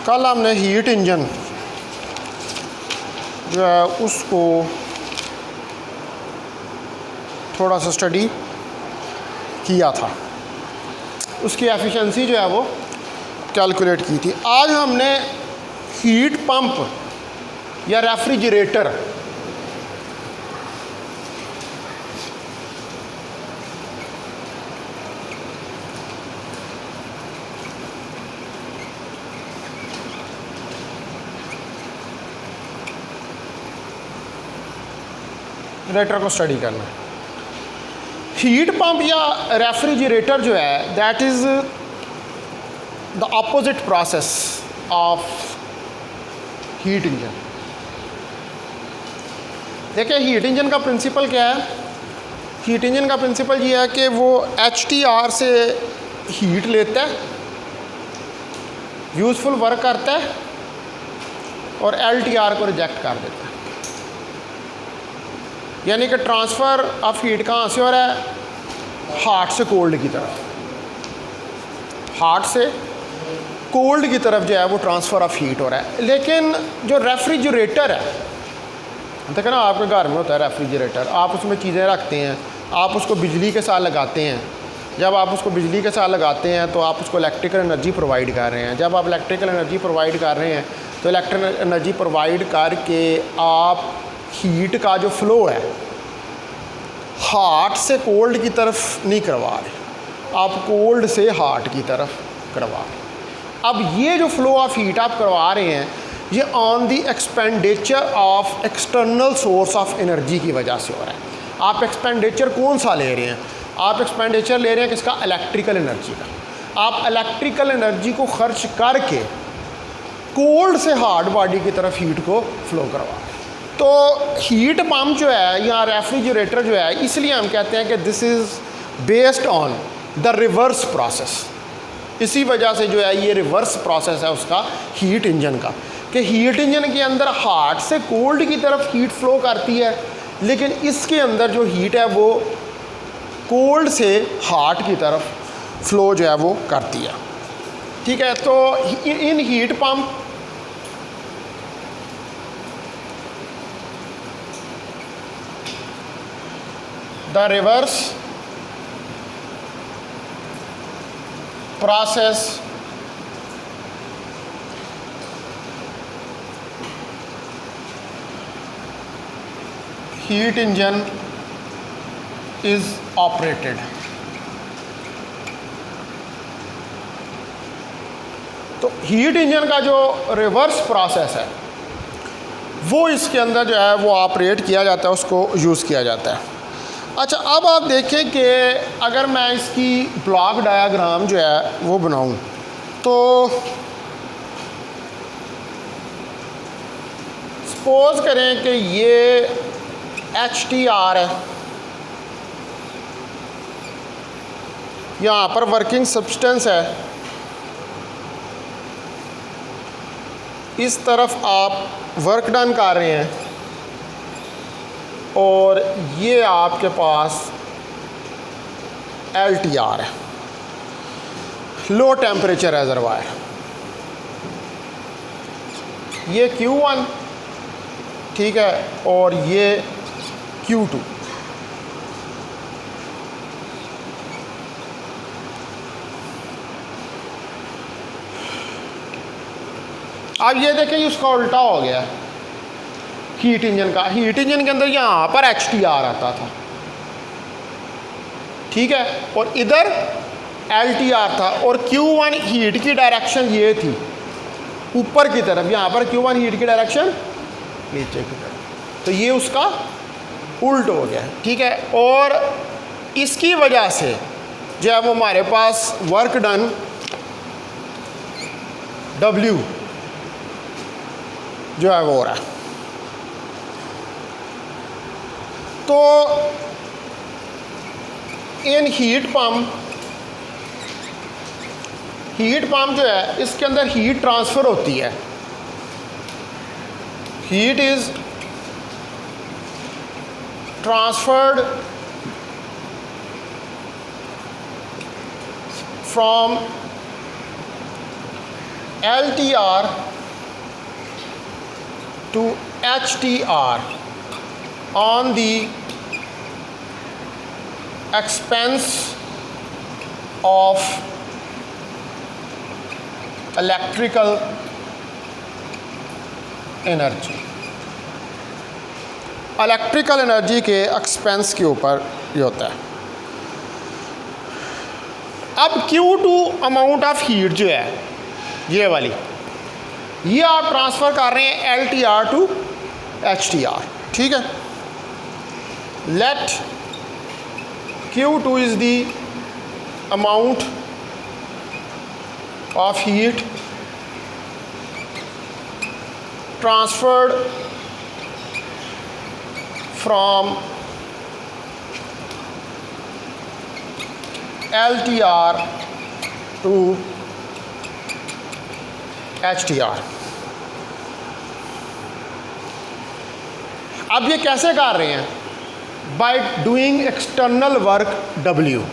कल हमने heat engine जो है उसको थोड़ा सा स्टडी किया था, उसकी एफिशिएंसी जो है वो कैलकुलेट की थी। आज हमने हीट पंप या रेफ्रिजरेटर रेटर को स्टडी करना है। हीट पंप या रेफ्रिजरेटर जो है that is the opposite process of heat engine. देखिए हीट इंजन का प्रिंसिपल क्या है। हीट इंजन का प्रिंसिपल ये है कि वो HTR से हीट लेता है, यूज़फुल वर्क करता है और LTR को रिजेक्ट कर देता है। यानी कि ट्रांसफ़र ऑफ हीट कहाँ से हो रहा है? हार्ट से कोल्ड की तरफ, हार्ट से कोल्ड की तरफ जो है वो ट्रांसफ़र ऑफ हीट हो रहा है। लेकिन जो रेफ्रिजरेटर है, देखो ना आपके घर में होता है रेफ्रिजरेटर, आप उसमें चीज़ें रखते हैं, आप उसको बिजली के साथ लगाते हैं। जब आप उसको बिजली के साथ लगाते हैं तो आप उसको इलेक्ट्रिकल एनर्जी प्रोवाइड कर रहे हैं। जब आप इलेक्ट्रिकल एनर्जी प्रोवाइड कर रहे हैं तो इलेक्ट्रिकल एनर्जी प्रोवाइड करके आप हीट का जो फ्लो है हार्ट से कोल्ड की तरफ नहीं करवा रहे, आप कोल्ड से हार्ट की तरफ करवा रहे। अब ये जो फ्लो ऑफ हीट आप करवा रहे हैं ये on the expenditure of external source of energy की वजह से हो रहा है। आप एक्सपेंडिचर कौन सा ले रहे हैं? आप एक्सपेंडिचर ले रहे हैं किसका? इलेक्ट्रिकल एनर्जी का। आप इलेक्ट्रिकल एनर्जी को खर्च करके कोल्ड से हार्ड बॉडी की तरफ हीट को फ्लो करवा रहे हैं। तो हीट पंप जो है या रेफ्रिजरेटर जो है, इसलिए हम कहते हैं कि this is based on the reverse process. इसी वजह से जो है ये रिवर्स प्रोसेस है उसका हीट इंजन का, कि हीट इंजन के अंदर हार्ट से कोल्ड की तरफ हीट फ्लो करती है, लेकिन इसके अंदर जो हीट है वो कोल्ड से हार्ट की तरफ फ्लो जो है वो करती है। ठीक है, तो इन heat pump the reverse process heat engine is operated। तो हीट इंजन का जो रिवर्स प्रोसेस है वो इसके अंदर जो है वो ऑपरेट किया जाता है, उसको यूज़ किया जाता है। अच्छा, अब आप देखें कि अगर मैं इसकी ब्लॉक डायग्राम जो है वो बनाऊं तो सपोज करें कि ये HTR है, यहाँ पर वर्किंग सब्सटेंस है, इस तरफ आप वर्क डन कर रहे हैं और ये आपके पास LTR है, लो टेम्परेचर रेजरवायर। ये Q1 ठीक है और ये Q2। अब ये देखें उसका उल्टा हो गया हीट इंजन का। हीट इंजन के अंदर यहाँ पर HTR आता था, ठीक है, और इधर LTR था, और Q1 हीट की डायरेक्शन ये थी ऊपर की तरफ, यहाँ पर Q1 हीट की डायरेक्शन नीचे की तरफ, तो ये उसका उल्ट हो गया, ठीक है। और इसकी वजह से जो है वो हमारे पास वर्क डन W जो है वो हो रहा है। तो इन हीट पंप जो है इसके अंदर हीट ट्रांसफ़र होती है। Heat is transferred from LTR to HTR on the expense of electrical energy. Electrical energy के एक्सपेंस के ऊपर ये होता है। अब Q2 अमाउंट ऑफ हीट जो है ये वाली, ये आप ट्रांसफ़र कर रहे हैं LTR टू HTR, ठीक है। Let Q2 is the amount of heat transferred from LTR to HTR। अब ये कैसे कर रहे हैं? By doing external work W।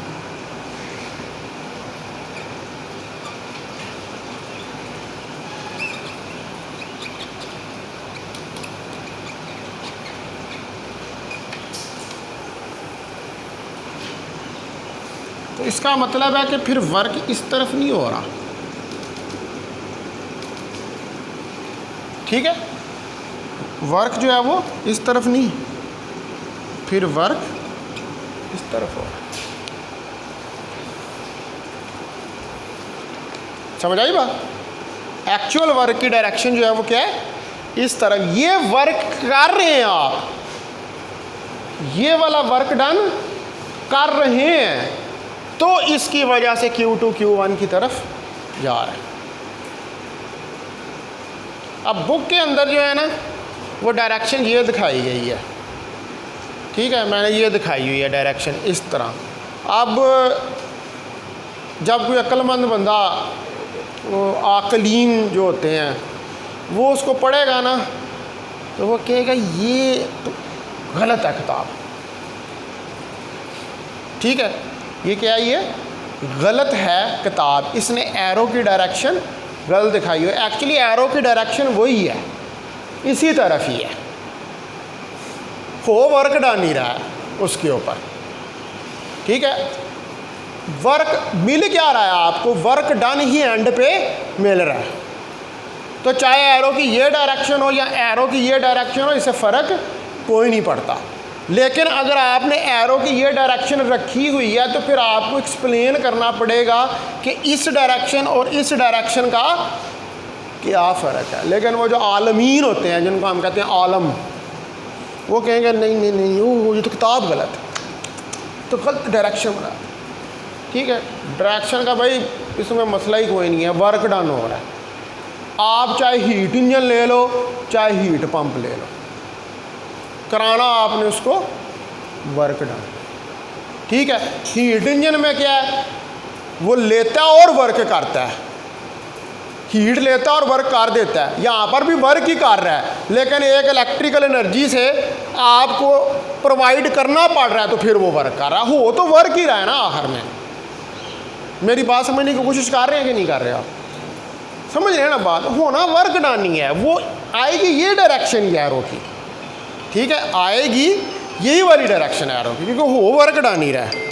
तो इसका मतलब है कि फिर वर्क इस तरफ नहीं हो रहा, ठीक है। वर्क जो है वो इस तरफ नहीं, फिर वर्क इस तरफ हो रहा। समझ आई बात? एक्चुअल वर्क की डायरेक्शन जो है वो क्या है? इस तरफ। ये वर्क कर रहे हैं आप, ये वाला वर्क डन कर रहे हैं, तो इसकी वजह से Q2 Q1 की तरफ जा रहा है। अब बुक के अंदर जो है ना वो डायरेक्शन ये दिखाई गई है, ठीक है, मैंने ये दिखाई हुई है डायरेक्शन इस तरह। अब जब कोई अक्लमंद बंदा, वो आकलीन जो होते हैं, वो उसको पढ़ेगा ना तो वो कहेगा ये तो गलत है किताब, ठीक है, ये क्या है, ये गलत है किताब, इसने एरो की डायरेक्शन गलत दिखाई है। एक्चुअली एरो की डायरेक्शन वही है, इसी तरफ ही है, हो वर्क डन नहीं रहा है उसके ऊपर, ठीक है। वर्क मिल क्या रहा है आपको? वर्क डन ही एंड पे मिल रहा है। तो चाहे एरो की ये डायरेक्शन हो या एरो की ये डायरेक्शन हो, इससे फ़र्क कोई नहीं पड़ता। लेकिन अगर आपने एरो की ये डायरेक्शन रखी हुई है तो फिर आपको एक्सप्लेन करना पड़ेगा कि इस डायरेक्शन और इस डायरेक्शन का क्या फ़र्क है। लेकिन वो जो आलमीन होते हैं, जिनको हम कहते हैं आलम, वो कहेंगे नहीं नहीं नहीं, वो ये तो किताब गलत है, तो गलत डायरेक्शन बना, ठीक है। डायरेक्शन का भाई इसमें मसला ही कोई नहीं है, वर्क डन हो रहा है। आप चाहे हीट इंजन ले लो, चाहे हीट पंप ले लो, कराना आपने उसको वर्क डन, ठीक है। हीट इंजन में क्या है, वो लेता है और वर्क करता है, हीट लेता है और वर्क कर देता है। यहाँ पर भी वर्क ही कर रहा है, लेकिन एक इलेक्ट्रिकल एनर्जी से आपको प्रोवाइड करना पड़ रहा है, तो फिर वो वर्क कर रहा है। हो तो वर्क ही रहा है ना आखिर में। मेरी बात समझने की कोशिश कर रहे हैं कि नहीं कर रहे आप? समझ रहे हैं ना बात? होना वर्क डन ही है, वो आएगी ये डायरेक्शन ही एरो की, ठीक है, आएगी यही वाली डायरेक्शन एरो की, क्योंकि हो वर्क डन ही रहा है।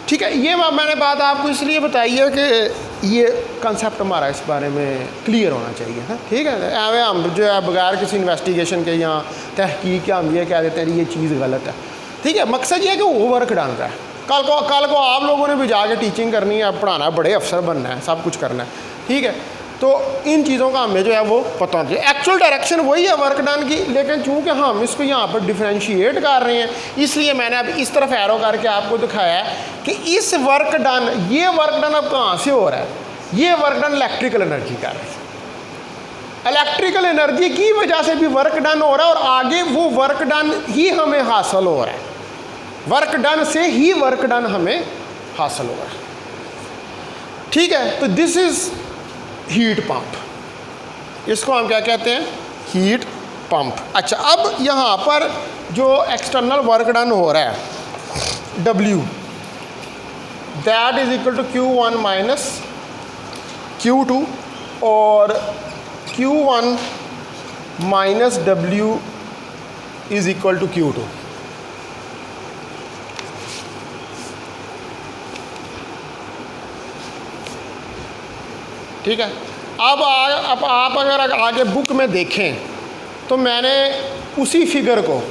ठीक है, ये मैंने बात आपको इसलिए बताई है कि ये कंसेप्ट हमारा इस बारे में क्लियर होना चाहिए ना, ठीक है। एवं हम जो है बगैर किसी इन्वेस्टिगेशन के या तहकीक के हम ये कह देते हैं ये चीज़ गलत है, ठीक है। मकसद ये है कि वो वर्क डाल रहा है। कल को आप लोगों ने भी जाके टीचिंग करनी है, पढ़ाना है, बड़े अफसर बनना है, सब कुछ करना है, ठीक है। तो इन चीज़ों का हमें जो है वो पता होना चाहिए। एक्चुअल डायरेक्शन वही है वर्क डन की, लेकिन चूँकि हम इसको यहाँ पर डिफ्रेंशिएट कर रहे हैं, इसलिए मैंने अब इस तरफ एरो करके आपको दिखाया है कि इस वर्क डन, ये वर्क डन अब कहाँ से हो रहा है? ये वर्क डन इलेक्ट्रिकल एनर्जी कर रहा है। इलेक्ट्रिकल एनर्जी की वजह से भी वर्क डन हो रहा है, और आगे वो वर्क डन ही हमें हासिल हो रहा है, वर्क डन से ही वर्क डन हमें हासिल हो रहा है, ठीक है। तो दिस इज़ हीट पंप, इसको हम क्या कहते हैं, हीट पंप। अच्छा, अब यहाँ पर जो एक्सटर्नल वर्क डन हो रहा है W, that is equal to Q1 minus Q2, और Q1 minus W is equal to Q2। ठीक है। अब आप अगर आगे बुक में देखें तो मैंने उसी फिगर को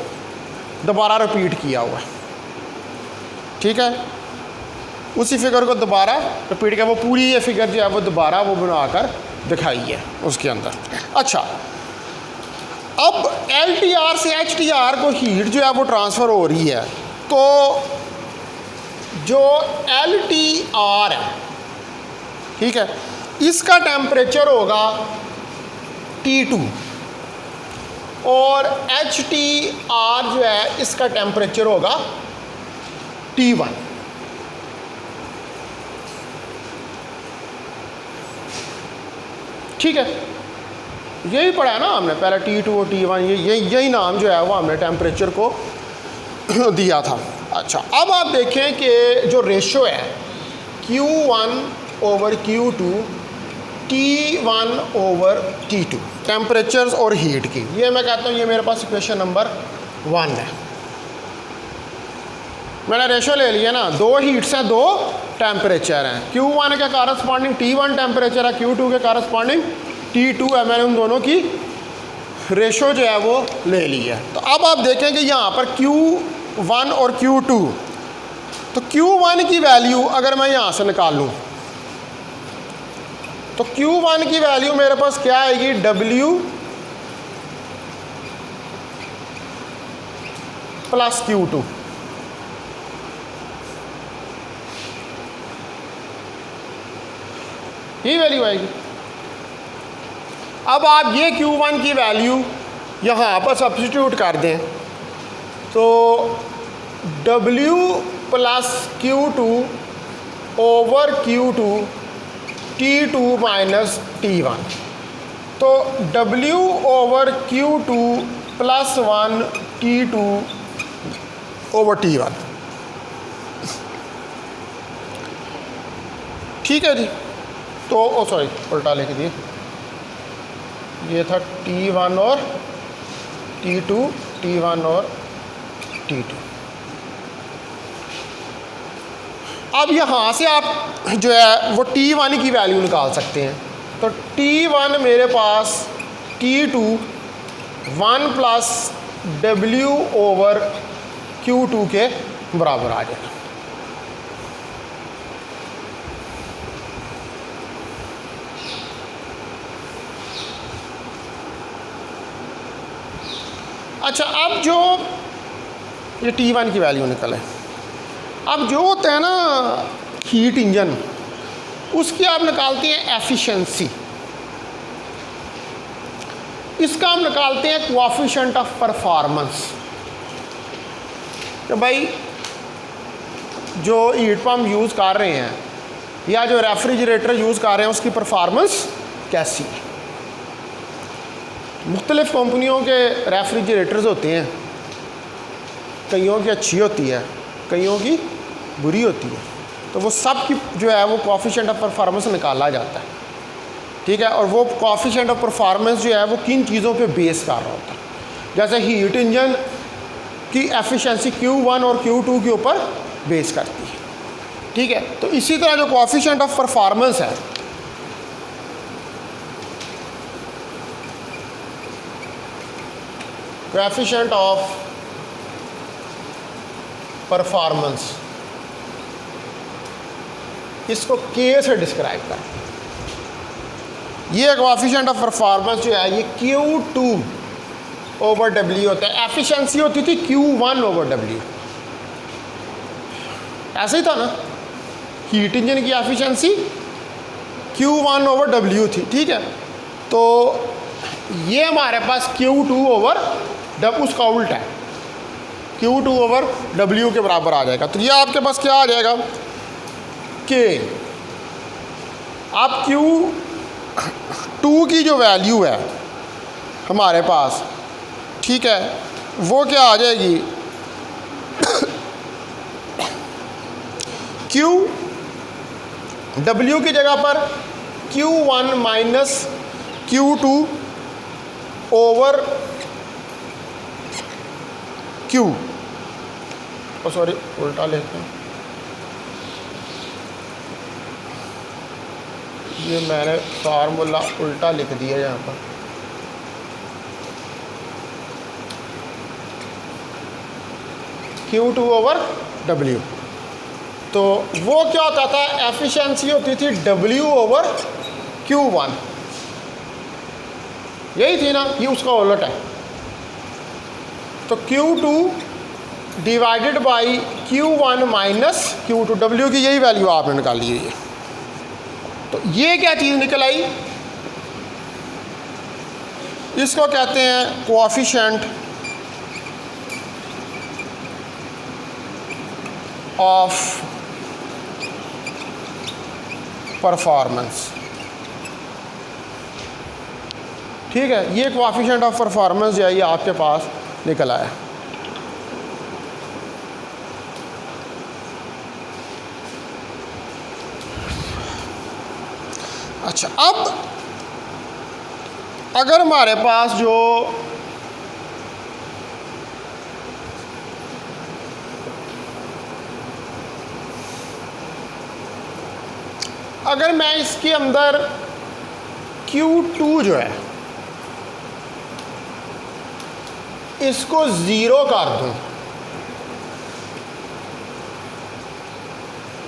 दोबारा रिपीट किया हुआ है। ठीक है, उसी फिगर को दोबारा रिपीट किया, वो पूरी ये फिगर जो है वो दोबारा वो बनाकर दिखाई है उसके अंदर। अच्छा, अब LTR से HTR को हीट जो है वो ट्रांसफ़र हो रही है, तो जो LTR है, ठीक है, इसका टेम्परेचर होगा T2 और HTR जो है इसका टेम्परेचर होगा T1। ठीक है, यही पढ़ा है ना हमने पहले, T2 और T1, यही नाम जो है वो हमने टेम्परेचर को दिया था। अच्छा, अब आप देखें कि जो रेशो है Q1 over Q2, T1 over T2, temperatures और हीट की, ये मैं कहता हूँ ये मेरे पास इक्वेशन नंबर 1 है। मैंने रेशो ले लिया ना, दो हीट्स हैं, दो टेम्परेचर हैं। Q1 के कारस्पॉन्डिंग T1 टेम्परेचर है, Q2 के कारस्पॉन्डिंग T2 है। मैंने उन दोनों की रेशो जो है वो ले ली है। तो अब आप देखें कि यहाँ पर Q1 और Q2, तो Q1 की वैल्यू अगर मैं यहाँ से निकालूँ तो Q1 की वैल्यू मेरे पास क्या आएगी, W प्लस Q2। ये वैल्यू आएगी। अब आप ये Q1 की वैल्यू यहाँ पर सब्स्टिट्यूट कर दें तो W plus Q2 over Q2 T2 minus T1, तो W over Q2 plus 1 T2 over T1। ठीक है जी, तो सॉरी उल्टा लिख दिए, ये था T1 और T2, T1 और T2। अब यहाँ से आप जो है वो T1 की वैल्यू निकाल सकते हैं। तो T1 मेरे पास T2 1 plus W over Q2 के बराबर आ जाएगा। अच्छा, अब जो ये T1 की वैल्यू निकले, अब जो होता है ना हीट इंजन, उसकी आप निकालते हैं एफिशिएंसी, इसका हम निकालते हैं कोएफिशिएंट ऑफ परफॉर्मेंस। तो भाई जो हीट पंप यूज़ कर रहे हैं या जो रेफ्रिजरेटर यूज़ कर रहे हैं उसकी परफॉर्मेंस कैसी है। मुख्तलिफ़ कंपनियों के रेफ्रिजरेटर्स होते हैं, कईयों की अच्छी होती है, कईयों की बुरी होती है, तो वो सब की जो है वो कोएफिशिएंट ऑफ परफॉर्मेंस निकाला जाता है। ठीक है, और वो कोएफिशिएंट ऑफ परफॉर्मेंस जो है वो किन चीज़ों पे बेस कर रहा होता है। जैसे हीट इंजन की एफिशिएंसी Q1 और Q2 के ऊपर बेस करती है। ठीक है, तो इसी तरह जो कोएफिशिएंट ऑफ परफॉर्मेंस है, कोएफिशिएंट ऑफ परफॉर्मेंस, इसको K से डिस्क्राइब कर, ये कोएफिशिएंट ऑफ परफॉर्मेंस जो है ये Q2 ओवर W होता है। एफिशिएंसी होती थी Q1 ओवर W, ऐसा ही था ना, हीट इंजन की एफिशिएंसी Q1 ओवर W थी। ठीक है, तो ये हमारे पास Q2 ओवर W, उसका उल्टा है, Q2 ओवर W के बराबर आ जाएगा। तो ये आपके पास क्या आ जाएगा, K। आप टू की जो वैल्यू है हमारे पास, ठीक है, वो क्या आ जाएगी, क्यू डब्ल्यू की जगह पर Q1 minus Q2 over Q, ओ सॉरी उल्टा लेते हैं, ये मैंने फार्मूला उल्टा लिख दिया यहाँ पर। Q2 ओवर W, तो वो क्या होता था, एफिशिएंसी होती थी W ओवर Q1, यही थी ना, ये उसका उलट है। तो Q2 divided by Q1 minus Q2, W की यही वैल्यू आपने निकाली है। तो ये क्या चीज़ निकल आई, इसको कहते हैं कोएफिशिएंट ऑफ परफॉर्मेंस। ठीक है, ये कोएफिशिएंट ऑफ परफॉर्मेंस जो है ये आपके पास निकल आया। अच्छा, अब अगर हमारे पास जो अगर मैं इसके अंदर Q2 जो है इसको 0 कर दूं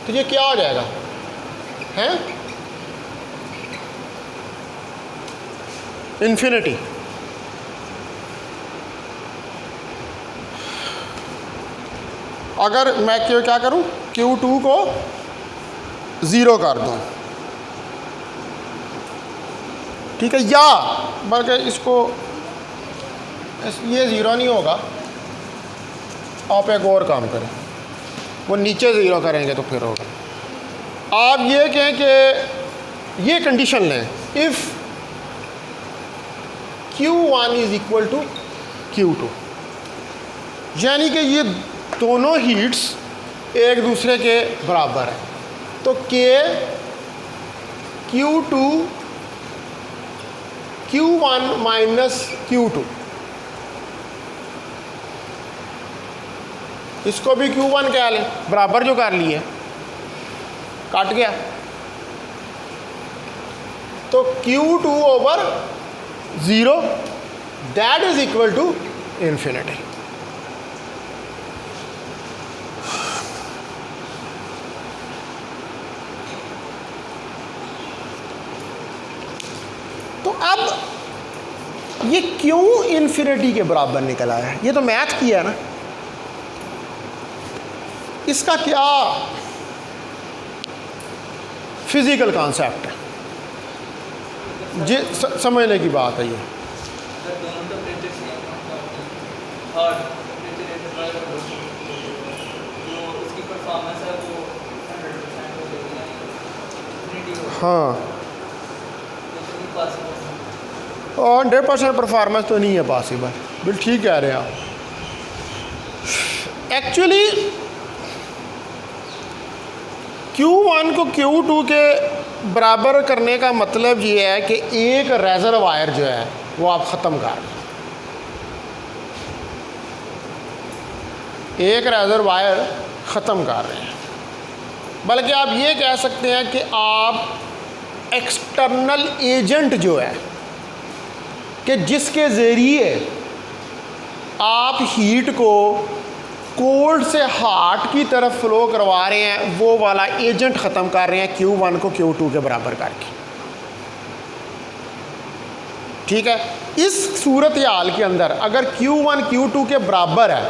तो ये क्या हो जाएगा, हैं, इन्फिनिटी। अगर मैं क्या करूं, Q2 को 0 कर दूं, ठीक है, या बल्कि इसको ये 0 नहीं होगा, आप एक और काम करें, वो नीचे 0 करेंगे तो फिर होगा। आप ये कहें कि ये कंडीशन लें, if Q1 is equal to Q2, यानी कि ये दोनों हीट्स एक दूसरे के बराबर हैं, तो K Q2 Q1 minus Q2, इसको भी Q1 क्या लें, बराबर जो कर लिए, काट गया, तो Q2 over 0 that is equal to infinity. तो अब ये क्यों इन्फिनिटी के बराबर निकला है, ये तो मैथ किया है ना, इसका क्या फिजिकल कॉन्सेप्ट है, ये समझने की बात है। ये हाँ, 100% परफॉर्मेंस तो नहीं है पॉसिबल, बिल्कुल ठीक कह रहे हैं आप। एक्चुअली Q1 को Q2 के बराबर करने का मतलब ये है कि एक रेजरवायर जो है वो आप ख़त्म कर दें, एक रेजरवायर ख़त्म कर रहे हैं, बल्कि आप ये कह सकते हैं कि आप एक्सटर्नल एजेंट जो है कि जिसके ज़रिए आप हीट को कोल्ड से हॉट की तरफ फ्लो करवा रहे हैं, वो वाला एजेंट ख़त्म कर रहे हैं Q1 को Q2 के बराबर करके। ठीक है, इस सूरत हाल के अंदर अगर Q1 Q2 के बराबर है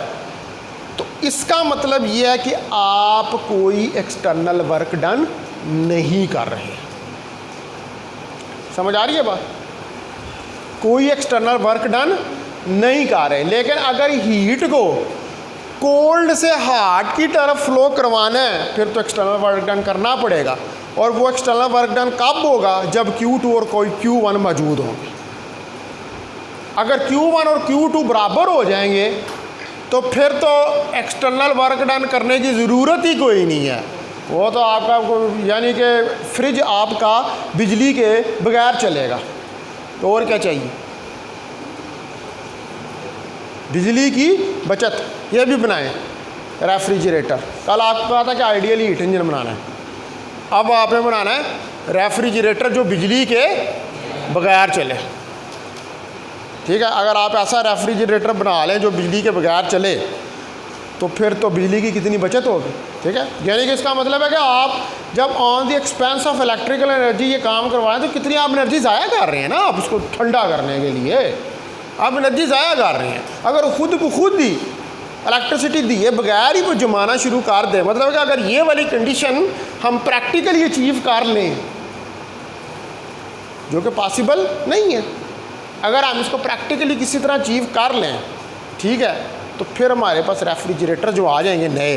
तो इसका मतलब ये है कि आप कोई एक्सटर्नल वर्क डन नहीं कर रहे। समझ आ रही है बात, कोई एक्सटर्नल वर्क डन नहीं कर रहे। लेकिन अगर हीट को कोल्ड से हॉट की तरफ फ्लो करवाना है फिर तो एक्सटर्नल वर्क डन करना पड़ेगा। और वो एक्सटर्नल वर्क डन कब होगा, जब Q2 और कोई Q1 मौजूद होंगे। अगर Q1 और Q2 बराबर हो जाएंगे तो फिर तो एक्सटर्नल वर्क डन करने की ज़रूरत ही कोई नहीं है। वो तो आपका यानी कि फ्रिज आपका बिजली के बगैर चलेगा, तो और क्या चाहिए। बिजली की बचत ये भी बनाएं रेफ्रिजरेटर। कल आपको कहा था कि आइडियली हीट इंजन बनाना है, अब आपने बनाना है रेफ्रिजरेटर जो बिजली के बगैर चले। ठीक है, अगर आप ऐसा रेफ्रिजरेटर बना लें जो बिजली के बगैर चले तो फिर तो बिजली की कितनी बचत होगी। ठीक है, यानी कि इसका मतलब है कि आप जब on the expense of electrical energy ये काम करवाएं तो कितनी आप एनर्जी ज़ाया कर रहे हैं ना, आप उसको ठंडा करने के लिए आप एनर्जी ज़ाया कर रहे हैं। अगर खुद को खुद ही इलेक्ट्रिसिटी दिए बगैर ही वो जमाना शुरू कर दे, मतलब कि अगर ये वाली कंडीशन हम प्रैक्टिकली अचीव कर लें, जो कि पॉसिबल नहीं है, अगर हम इसको प्रैक्टिकली किसी तरह अचीव कर लें, ठीक है, तो फिर हमारे पास रेफ्रिजरेटर जो आ जाएंगे नए,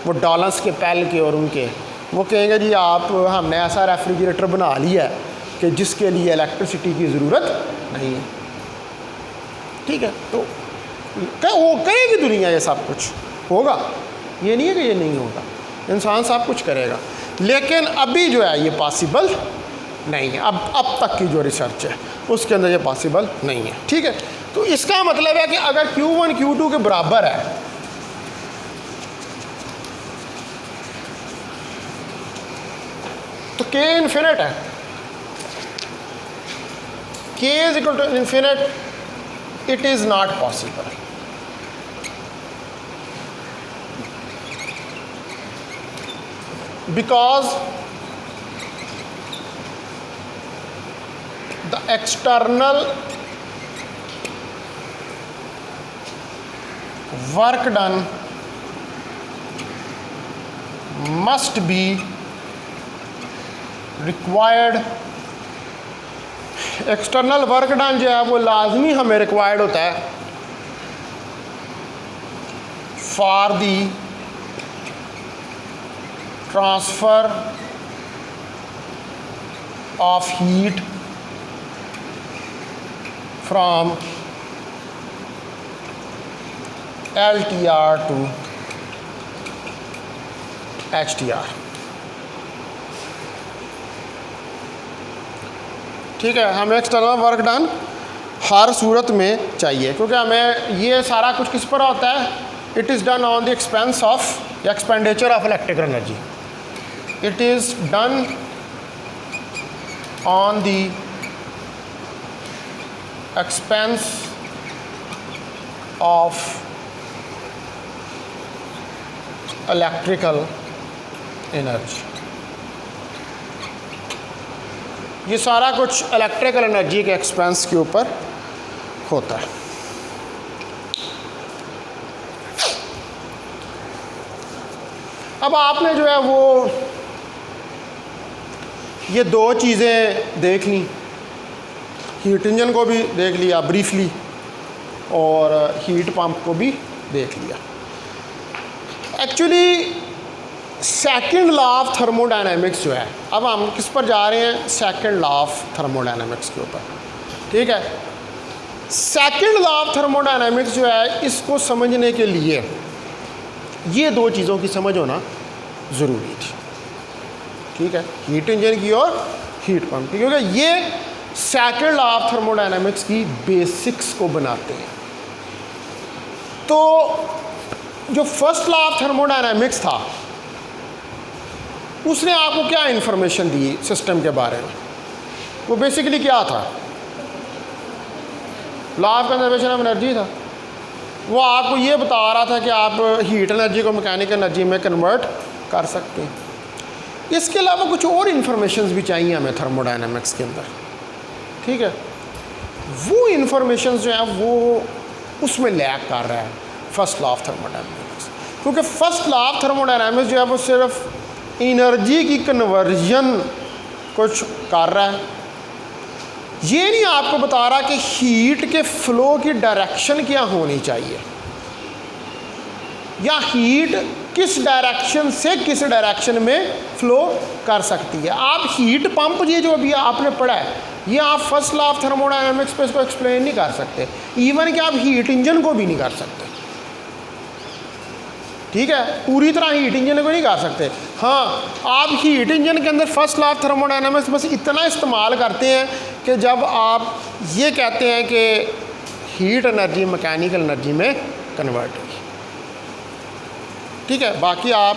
वो डॉलर्स के पैल के और उनके, वो कहेंगे जी आप हमने ऐसा रेफ्रिजरेटर बना लिया है कि जिसके लिए इलेक्ट्रिसिटी की ज़रूरत नहीं है। ठीक है, तो वो करेगी दुनिया, ये सब कुछ होगा, ये नहीं है कि ये नहीं होगा, इंसान सब कुछ करेगा, लेकिन अभी जो है ये पॉसिबल नहीं है। अब तक की जो रिसर्च है उसके अंदर ये पॉसिबल नहीं है। ठीक है, तो इसका मतलब है कि अगर Q1 Q2 के बराबर है तो K इन्फिनिट है, K is equal to infinite, it is not possible. Because the external work done must be required। External work done जो है वो लाजमी हमें रिक्वायर्ड होता है for the transfer of heat from LTR to HTR। ठीक है, हमें एक्सटर्नल वर्क डन हर सूरत में चाहिए, क्योंकि हमें ये सारा कुछ किस पर होता है, it is done on the expense of expenditure of electrical energy, it is done on the expense of electrical energy। ये सारा कुछ इलेक्ट्रिकल एनर्जी के एक्सपेंस के ऊपर होता है। अब आपने जो है वो ये दो चीज़ें देख ली, हीट इंजन को भी देख लिया ब्रीफली और हीट पंप को भी देख लिया। Actually second law of thermodynamics जो है, अब हम किस पर जा रहे हैं, सेकंड लॉ ऑफ थर्मोडायनेमिक्स के ऊपर। ठीक है, सेकंड लॉ ऑफ थर्मोडायनेमिक्स जो है, इसको समझने के लिए ये दो चीज़ों की समझ होना ज़रूरी थी। ठीक है, हीट इंजन की और हीट पंप की, क्योंकि ये सेकंड लॉ ऑफ थर्मोडायनेमिक्स की बेसिक्स को बनाते हैं। तो जो फर्स्ट लॉ ऑफ थर्मोडायनेमिक्स था उसने आपको क्या इन्फॉर्मेशन दी सिस्टम के बारे में, वो बेसिकली क्या था, law of conservation of energy था। वो आपको ये बता रहा था कि आप हीट एनर्जी को मैकेनिकल एनर्जी में कन्वर्ट कर सकते हैं। इसके अलावा कुछ और इन्फॉर्मेशंस भी चाहिए हमें थर्मोडायनेमिक्स के अंदर। ठीक है, वो इन्फॉर्मेशन जो है वो उसमें लैक कर रहा है फर्स्ट लॉ ऑफ थर्मोडायनेमिक्स, क्योंकि फर्स्ट लॉ ऑफ थर्मोडायनेमिक्स जो है वो सिर्फ एनर्जी की कन्वर्जन कुछ कर रहा है, ये नहीं आपको बता रहा कि हीट के फ्लो की डायरेक्शन क्या होनी चाहिए। या हीट किस डायरेक्शन से किस डायरेक्शन में फ्लो कर सकती है। आप हीट पंप ये जो अभी आपने पढ़ा है ये आप फर्स्ट लॉ ऑफ थर्मोडायनामिक्स पे इसको एक्सप्लेन नहीं कर सकते, इवन कि आप हीट इंजन को भी नहीं कर सकते। ठीक है, पूरी तरह हीट इंजन को नहीं कर सकते। हाँ, आप हीट इंजन के अंदर फर्स्ट लॉ ऑफ थर्मोडायनामिक्स बस इतना इस्तेमाल करते हैं कि जब आप ये कहते हैं कि हीट एनर्जी मैकेनिकल एनर्जी में कन्वर्ट होगी। ठीक है, बाकी आप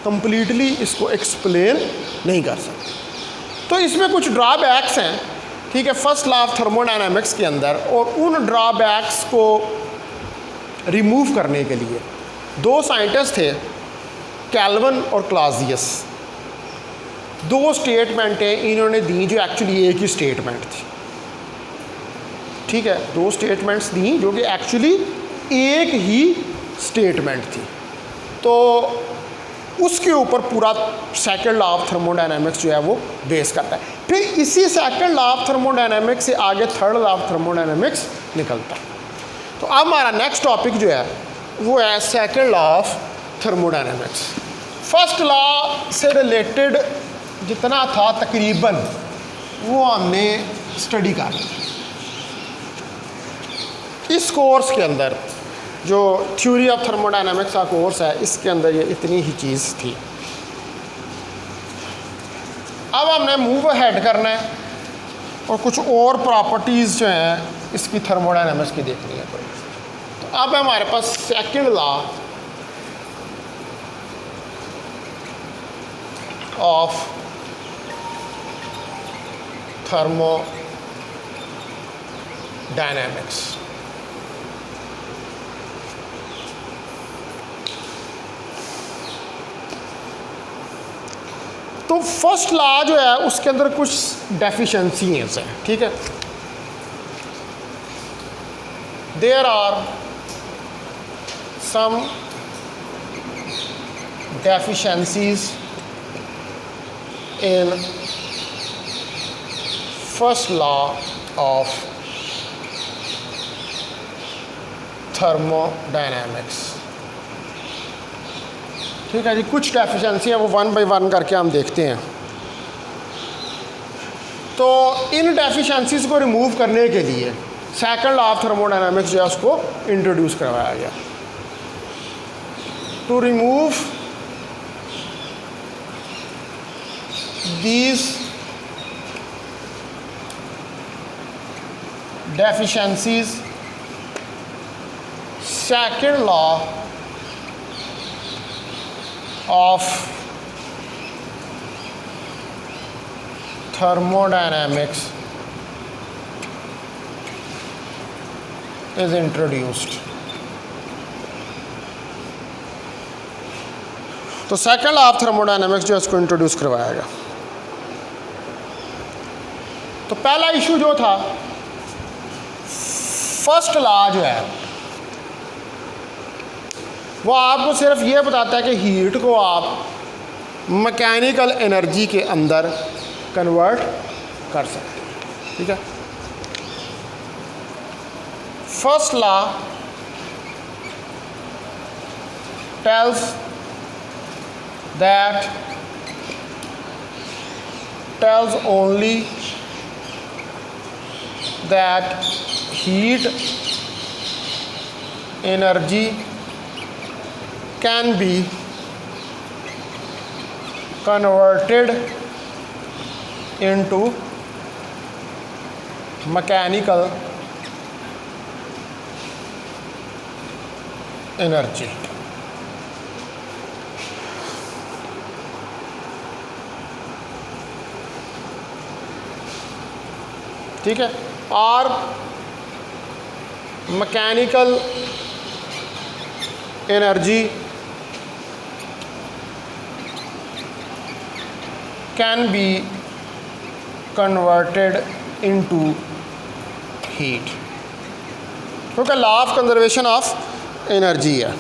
कंप्लीटली इसको एक्सप्लेन नहीं कर सकते। तो इसमें कुछ ड्रॉबैक्स हैं, ठीक है, फर्स्ट लॉ ऑफ थर्मोडायनामिक्स के अंदर, और उन ड्रॉबैक्स को रिमूव करने के लिए दो साइंटिस्ट थे, कैल्विन और क्लाजियस। दो स्टेटमेंटें इन्होंने दी जो एक्चुअली एक ही स्टेटमेंट थी। ठीक है, दो स्टेटमेंट्स दी जो कि एक्चुअली एक ही स्टेटमेंट थी। तो उसके ऊपर पूरा सेकंड लॉ ऑफ थर्मोडायनामिक्स जो है वो बेस करता है। फिर इसी सेकंड लॉ ऑफ थर्मोडायनामिक्स से आगे थर्ड लॉ ऑफ थर्मोडायनामिक्स निकलता है। तो अब हमारा नेक्स्ट टॉपिक जो है वो है second law of thermodynamics. First law से रिलेटेड जितना था तकरीबन वो हमने स्टडी कर लिया। इस कोर्स के अंदर जो थ्योरी ऑफ थर्मोडायनामिक्स का कोर्स है इसके अंदर ये इतनी ही चीज़ थी। अब हमने मूव अहेड करना है और कुछ और प्रॉपर्टीज़ जो हैं इसकी थर्मोडायनामिक्स की देखनी है। तो अब हमारे पास सेकंड लॉ ऑफ थर्मोडायनामिक्स। तो फर्स्ट लॉ जो है उसके अंदर कुछ डेफिशिएंसीज हैं। ठीक है, there are some deficiencies in first law of thermodynamics. ठीक है जी, कुछ डेफिशिएंसी है वो वन बाय वन करके हम देखते हैं। तो इन डेफिशिएंसीज को रिमूव करने के लिए सेकंड लॉ ऑफ थर्मोडायनामिक्स जो है उसको इंट्रोड्यूस करवाया गया। To remove these deficiencies second law of thermodynamics is introduced। तो सेकंड लॉ ऑफ थर्मोडायनामिक्स जो है इसको इंट्रोड्यूस करवाया गया। तो पहला इशू जो था, फर्स्ट लॉ जो है वो आपको सिर्फ ये बताता है कि हीट को आप मैकेनिकल एनर्जी के अंदर कन्वर्ट कर सकते हैं। ठीक है, first law tells only that heat energy can be converted into mechanical energy। ठीक है, और mechanical energy can be converted into heat, क्योंकि law of conservation of energy है।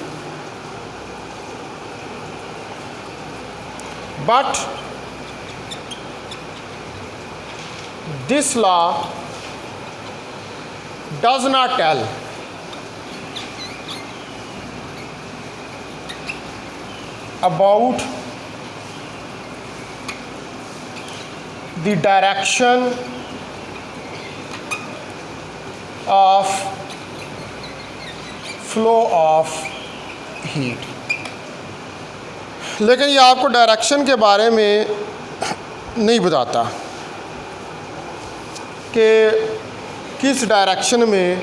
But this law does not tell about the direction of flow of heat. लेकिन ये आपको direction के बारे में नहीं बताता कि किस डायरेक्शन में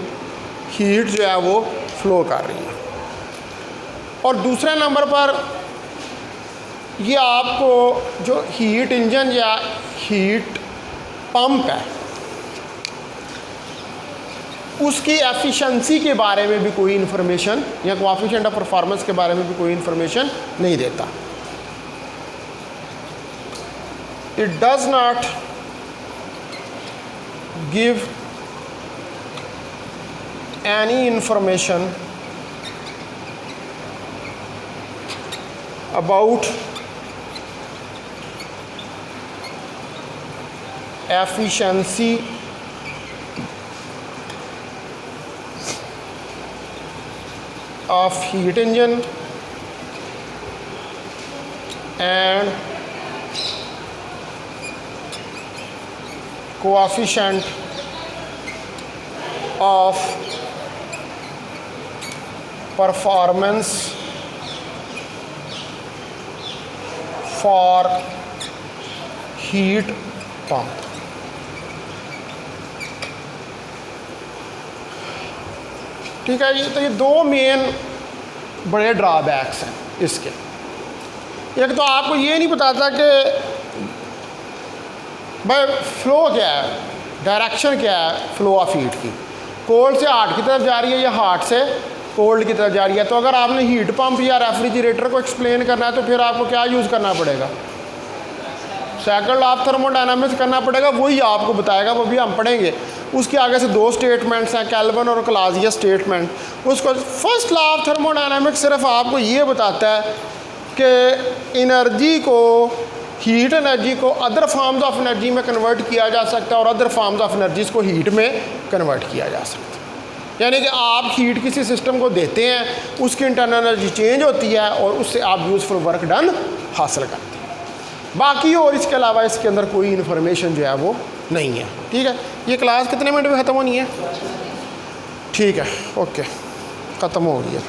हीट जो है वो फ्लो कर रही है। और दूसरे नंबर पर ये आपको जो हीट इंजन या हीट पंप है उसकी एफिशिएंसी के बारे में भी कोई इन्फॉर्मेशन या कोएफिशिएंट ऑफ परफॉर्मेंस के बारे में भी कोई इन्फॉर्मेशन नहीं देता। It does not give any information about efficiency of heat engine and coefficient of performance for heat pump। ठीक है जी। तो ये दो मेन बड़े ड्रॉबैक्स हैं इसके। एक तो आपको ये नहीं बताता कि भाई फ्लो क्या है, डायरेक्शन क्या है फ्लो ऑफ हीट की, कोल्ड से हॉट की तरफ जा रही है या हॉट से कोल्ड की तरफ जा रही है। तो अगर आपने हीट पंप या रेफ्रिजरेटर को एक्सप्लेन करना है तो फिर आपको क्या यूज़ करना पड़ेगा, सेकंड लॉ ऑफ थर्मोडायनामिक्स करना पड़ेगा। वही आपको बताएगा, वो भी हम पढ़ेंगे। उसके आगे से दो स्टेटमेंट्स हैं, कैल्विन और क्लासियस स्टेटमेंट। उसको फर्स्ट लॉ ऑफ थर्मोडायनामिक्स सिर्फ आपको ये बताता है कि एनर्जी को, हीट एनर्जी को अदर फॉर्म्स ऑफ एनर्जी में कन्वर्ट किया जा सकता है और अदर फॉर्म्स ऑफ एनर्जीज़ को हीट में कन्वर्ट किया जा सकता है। यानी कि आप हीट किसी सिस्टम को देते हैं, उसकी इंटरनल एनर्जी चेंज होती है और उससे आप यूज़फुल वर्क डन हासिल करते हैं। बाकी और इसके अलावा इसके अंदर कोई इन्फॉर्मेशन जो है वो नहीं है। ठीक है। ये क्लास कितने मिनट में ख़त्म होनी है? ठीक है, ओके, ख़त्म हो गई है।